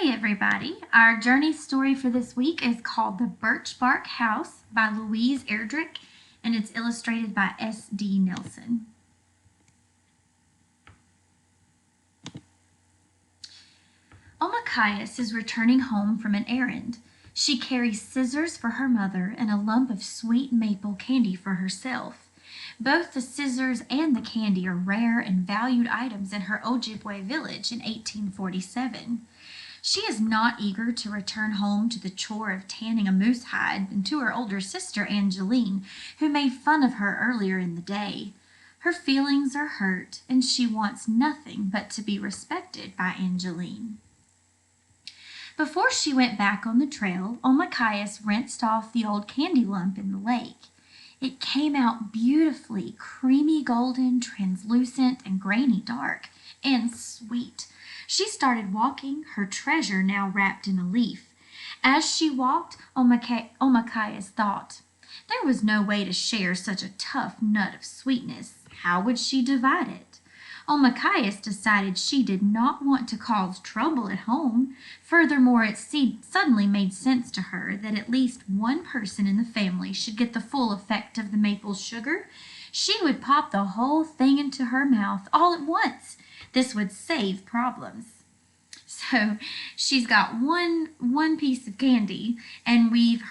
Hey everybody, our journey story for this week is called The Birchbark House by Louise Erdrich, and it's illustrated by S.D. Nelson. Omachias is returning home from an errand. She carries scissors for her mother and a lump of sweet maple candy for herself. Both the scissors and the candy are rare and valued items in her Ojibwe village in 1847. She is not eager to return home to the chore of tanning a moose hide and to her older sister Angeline, who made fun of her earlier in the day. Her feelings are hurt, and she wants nothing but to be respected by Angeline. Before she went back on the trail, Omachias rinsed off the old candy lump in the lake. It came out beautifully, creamy golden, translucent, and grainy dark, and sweet. She started walking, her treasure now wrapped in a leaf. As she walked, Omachias thought, there was no way to share such a tough nut of sweetness. How would she divide it? Omachias decided she did not want to cause trouble at home. Furthermore, it suddenly made sense to her that at least one person in the family should get the full effect of the maple sugar. She would pop the whole thing into her mouth all at once. This would save problems. So she's got one piece of candy, and we've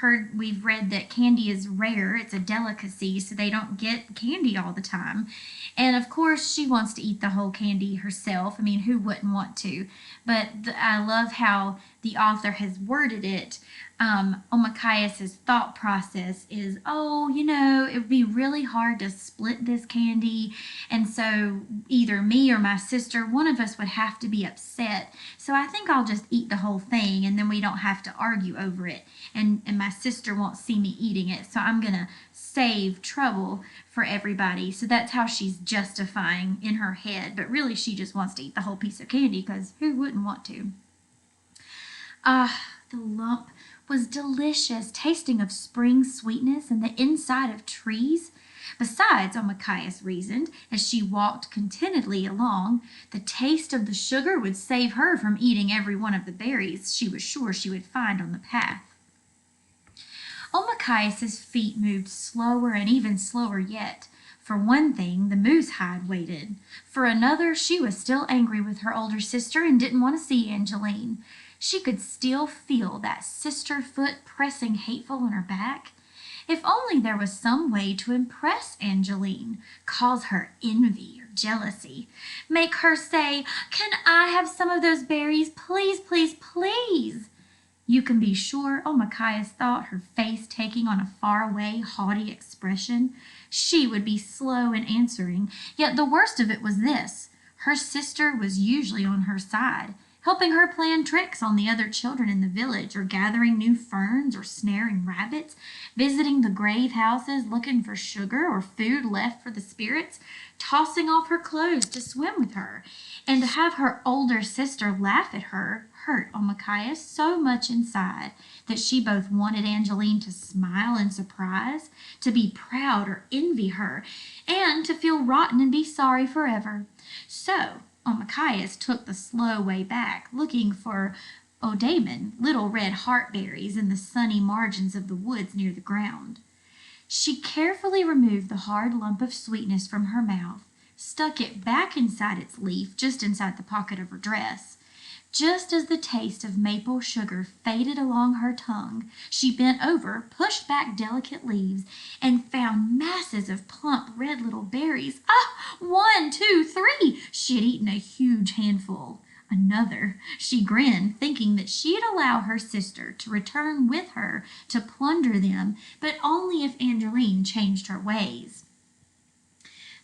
read that candy is rare. It's a delicacy, so they don't get candy all the time. And of course, she wants to eat the whole candy herself. I mean, who wouldn't want to? But I love how the author has worded it. Omachias' thought process is, it would be really hard to split this candy, and so either me or my sister, one of us would have to be upset. So I think I'll just eat the whole thing, and then we don't have to argue over it, and my sister won't see me eating it, so I'm going to save trouble for everybody. So that's how she's justifying in her head, but really she just wants to eat the whole piece of candy, because who wouldn't want to? The lump was delicious, tasting of spring sweetness and the inside of trees. Besides, Omachias reasoned, as she walked contentedly along, the taste of the sugar would save her from eating every one of the berries she was sure she would find on the path. Omachias' feet moved slower and even slower yet. For one thing, the moose hide waited. For another, she was still angry with her older sister and didn't want to see Angeline. She could still feel that sister foot pressing hateful on her back. If only there was some way to impress Angeline, cause her envy or jealousy. Make her say, "Can I have some of those berries? Please, please, please." You can be sure Omachias thought, her face taking on a faraway, haughty expression. She would be slow in answering, yet the worst of it was this. Her sister was usually on her side, helping her plan tricks on the other children in the village, or gathering new ferns, or snaring rabbits, visiting the grave houses looking for sugar or food left for the spirits, tossing off her clothes to swim with her. And to have her older sister laugh at her hurt Omachias so much inside that she both wanted Angeline to smile in surprise, to be proud or envy her, and to feel rotten and be sorry forever. So Omachias took the slow way back, looking for odaimon, little red heartberries, in the sunny margins of the woods near the ground. She carefully removed the hard lump of sweetness from her mouth, stuck it back inside its leaf, just inside the pocket of her dress. Just as the taste of maple sugar faded along her tongue, she bent over, pushed back delicate leaves, and found masses of plump red little berries. 1, 2, 3! She had eaten a huge handful. Another. She grinned, thinking that she'd allow her sister to return with her to plunder them, but only if Angeline changed her ways.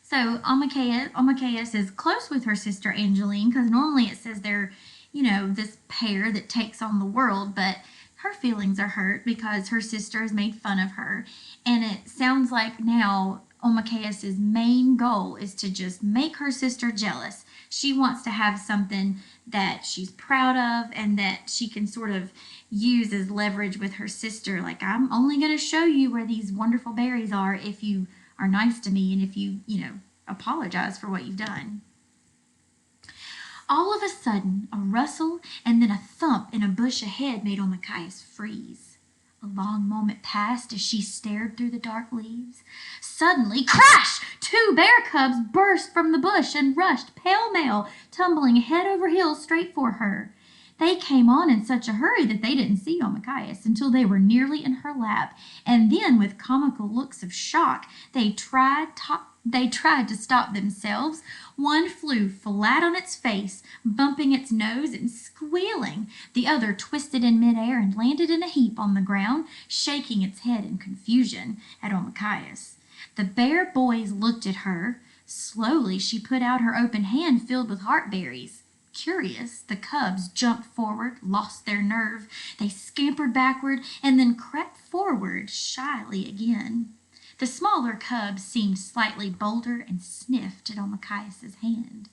So Omachias is close with her sister Angeline, because normally it says they're this pair that takes on the world, but her feelings are hurt because her sister has made fun of her. And it sounds like now Omachias' main goal is to just make her sister jealous. She wants to have something that she's proud of and that she can sort of use as leverage with her sister. Like, I'm only going to show you where these wonderful berries are if you are nice to me and if you apologize for what you've done. All of a sudden, a rustle and then a thump in a bush ahead made Omicaius freeze. A long moment passed as she stared through the dark leaves. Suddenly, crash! 2 bear cubs burst from the bush and rushed pell-mell, tumbling head over heels straight for her. They came on in such a hurry that they didn't see Omicaius until they were nearly in her lap, and then, with comical looks of shock, they tried to stop themselves. One flew flat on its face, bumping its nose and squealing. The other twisted in midair and landed in a heap on the ground, shaking its head in confusion at Omicaius. The bear boys looked at her. Slowly she put out her open hand filled with heartberries. Curious, the cubs jumped forward, lost their nerve. They scampered backward and then crept forward shyly again. The smaller cubs seemed slightly bolder and sniffed at Omicaius's hand.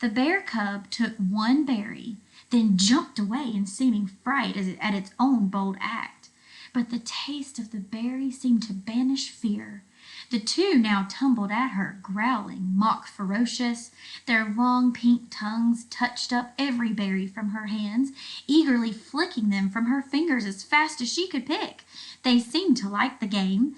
The bear cub took one berry, then jumped away in seeming fright at its own bold act. But the taste of the berry seemed to banish fear. The 2 now tumbled at her, growling, mock ferocious. Their long pink tongues touched up every berry from her hands, eagerly flicking them from her fingers as fast as she could pick. They seemed to like the game.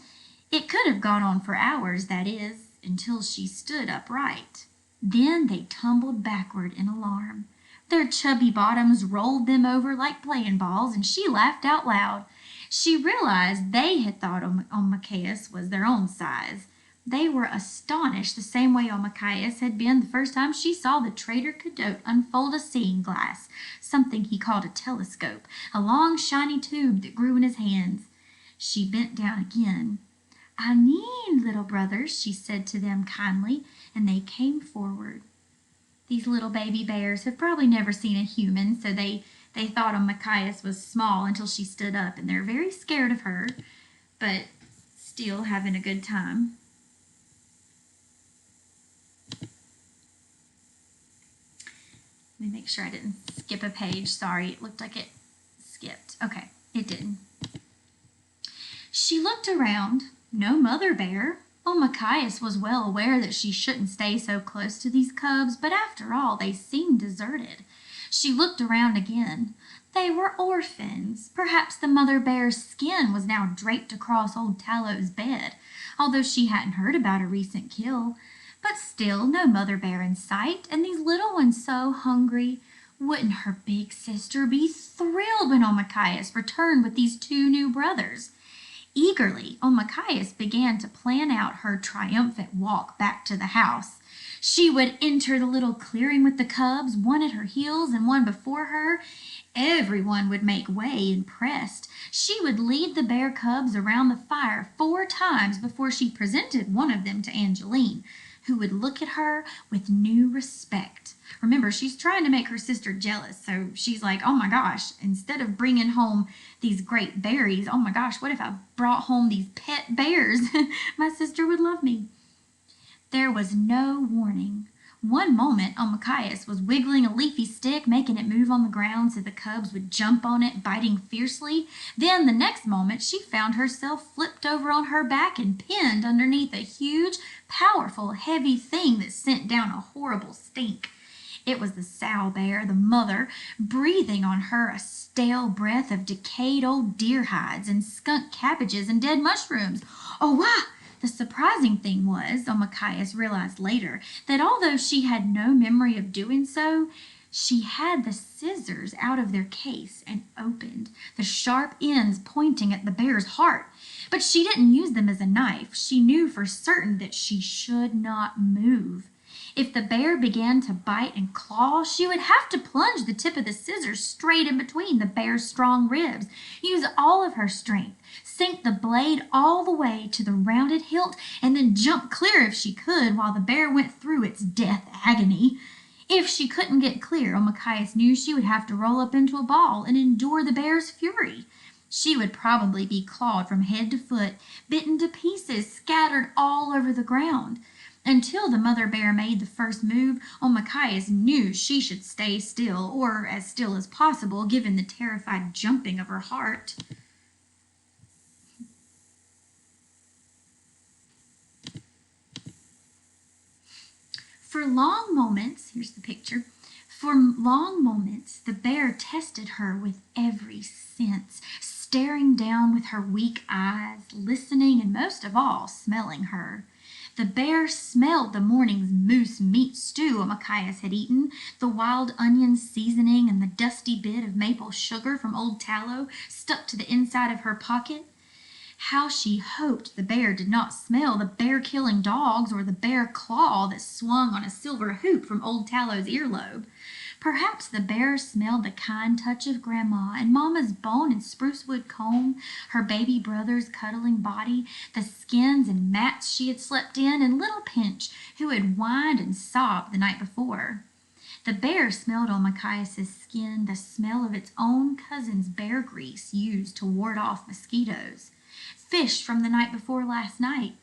It could have gone on for hours, that is, until she stood upright. Then they tumbled backward in alarm. Their chubby bottoms rolled them over like playing balls, and she laughed out loud. She realized they had thought Omicaius was their own size. They were astonished the same way Omicaius had been the first time she saw the traitor Cadotte unfold a seeing glass, something he called a telescope, a long shiny tube that grew in his hands. She bent down again. "I mean, little brothers," she said to them kindly, and they came forward. These little baby bears have probably never seen a human, so they thought Omicaius was small until she stood up, and they're very scared of her, but still having a good time. Let me make sure I didn't skip a page. Sorry, it looked like it skipped. Okay, it didn't. She looked around. No mother bear. Omicaius was well aware that she shouldn't stay so close to these cubs, but after all, they seemed deserted. She looked around again. They were orphans. Perhaps the mother bear's skin was now draped across old Tallow's bed, although she hadn't heard about a recent kill. But still, no mother bear in sight, and these little ones so hungry. Wouldn't her big sister be thrilled when Omicaius returned with these 2 new brothers? Eagerly, Omicaius began to plan out her triumphant walk back to the house. She would enter the little clearing with the cubs, one at her heels and one before her. Everyone would make way, impressed. She would lead the bear cubs around the fire 4 times before she presented one of them to Angeline, who would look at her with new respect. Remember, she's trying to make her sister jealous, so she's like, oh my gosh, instead of bringing home these great berries, oh my gosh, what if I brought home these pet bears? My sister would love me. There was no warning. One moment, Omicaius was wiggling a leafy stick, making it move on the ground so the cubs would jump on it, biting fiercely. Then the next moment, she found herself flipped over on her back and pinned underneath a huge, powerful, heavy thing that sent down a horrible stink. It was the sow bear, the mother, breathing on her a stale breath of decayed old deer hides and skunk cabbages and dead mushrooms. Oh, wow! The surprising thing was, Omicaius realized later, that although she had no memory of doing so, she had the scissors out of their case and opened, the sharp ends pointing at the bear's heart. But she didn't use them as a knife. She knew for certain that she should not move. If the bear began to bite and claw, she would have to plunge the tip of the scissors straight in between the bear's strong ribs, use all of her strength, sink the blade all the way to the rounded hilt, and then jump clear if she could while the bear went through its death agony. If she couldn't get clear, Omicaius knew she would have to roll up into a ball and endure the bear's fury. She would probably be clawed from head to foot, bitten to pieces, scattered all over the ground. Until the mother bear made the first move, Omicaius knew she should stay still, or as still as possible, given the terrified jumping of her heart. For long moments, here's the picture, For long moments, the bear tested her with every sense, staring down with her weak eyes, listening, and most of all, smelling her. The bear smelled the morning's moose meat stew Amachias had eaten, the wild onion seasoning, and the dusty bit of maple sugar from old tallow stuck to the inside of her pocket. How she hoped the bear did not smell the bear-killing dogs or the bear claw that swung on a silver hoop from old Tallow's earlobe. Perhaps the bear smelled the kind touch of Grandma and Mama's bone and spruce wood comb, her baby brother's cuddling body, the skins and mats she had slept in, and little Pinch, who had whined and sobbed the night before. The bear smelled on Machias's skin the smell of its own cousin's bear grease used to ward off mosquitoes. Fish from the night before last night.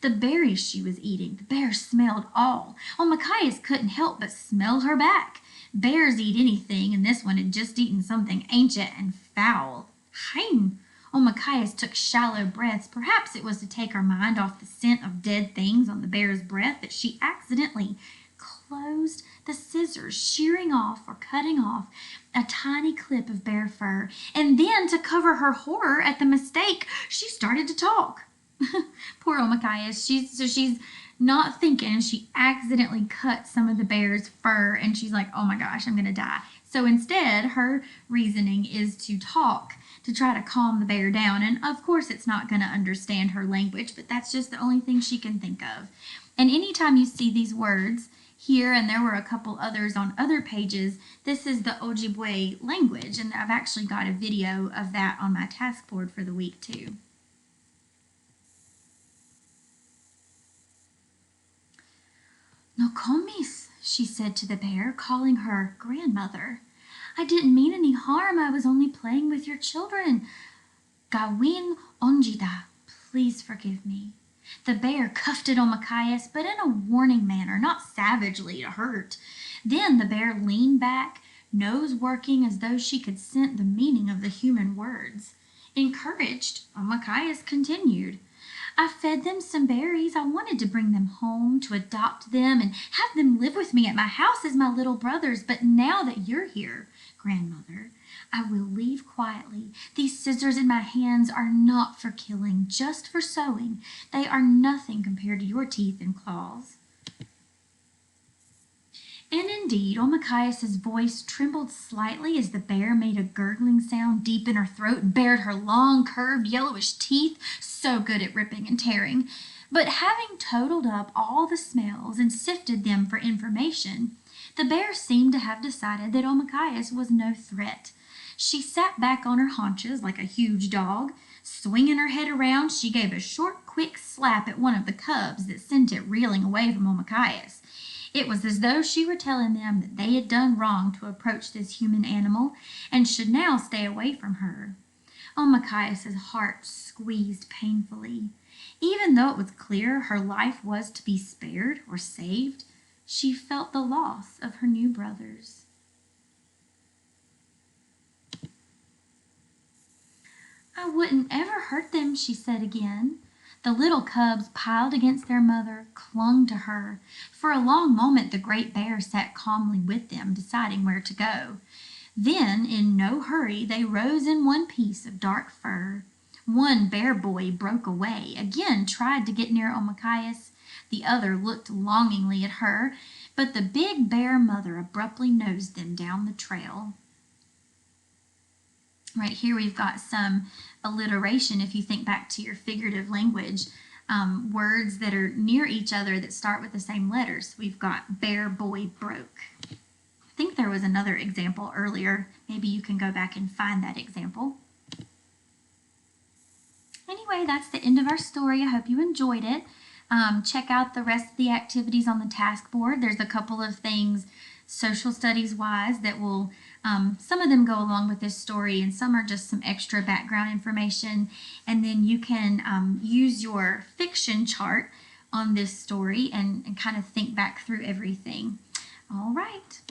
The berries she was eating, the bear smelled all. Machias couldn't help but smell her back. Bears eat anything, and this one had just eaten something ancient and foul. Hein! Machias took shallow breaths. Perhaps it was to take her mind off the scent of dead things on the bear's breath that she accidentally closed the scissors, shearing off or cutting off a tiny clip of bear fur, and then, to cover her horror at the mistake, she started to talk. Poor Machias. She's not thinking, and she accidentally cut some of the bear's fur, and she's like, oh my gosh, I'm gonna die. So instead, her reasoning is to talk to try to calm the bear down, and of course it's not gonna understand her language, but that's just the only thing she can think of. And anytime you see these words here, and there were a couple others on other pages, this is the Ojibwe language, and I've actually got a video of that on my task board for the week too. Nokomis, she said to the bear, calling her grandmother. I didn't mean any harm. I was only playing with your children. Gawin onjida, please forgive me. The bear cuffed it on Machias, but in a warning manner, not savagely to hurt. Then the bear leaned back, nose working as though she could scent the meaning of the human words. Encouraged, Machias continued. I fed them some berries. I wanted to bring them home, to adopt them and have them live with me at my house as my little brothers. But now that you're here, grandmother, I will leave quietly. These scissors in my hands are not for killing, just for sewing. They are nothing compared to your teeth and claws. And indeed, Machias's voice trembled slightly as the bear made a gurgling sound deep in her throat and bared her long, curved, yellowish teeth, so good at ripping and tearing. But having totaled up all the smells and sifted them for information, the bear seemed to have decided that Machias was no threat. She sat back on her haunches like a huge dog. Swinging her head around, she gave a short, quick slap at one of the cubs that sent it reeling away from Machias. It was as though she were telling them that they had done wrong to approach this human animal and should now stay away from her. Machias's heart squeezed painfully. Even though it was clear her life was to be spared or saved, she felt the loss of her new brothers. I wouldn't ever hurt them, she said again. The little cubs, piled against their mother, clung to her. For a long moment the great bear sat calmly with them, deciding where to go. Then, in no hurry, they rose in one piece of dark fur. One bear boy broke away, again tried to get near Machias. The other looked longingly at her, but the big bear mother abruptly nosed them down the trail. Right here we've got some alliteration if you think back to your figurative language. Words that are near each other that start with the same letters. We've got bear, boy, broke. I think there was another example earlier. Maybe you can go back and find that example. Anyway, that's the end of our story. I hope you enjoyed it. Check out the rest of the activities on the task board. There's a couple of things social studies wise that will, some of them go along with this story and some are just some extra background information. And then you can use your fiction chart on this story and kind of think back through everything. All right.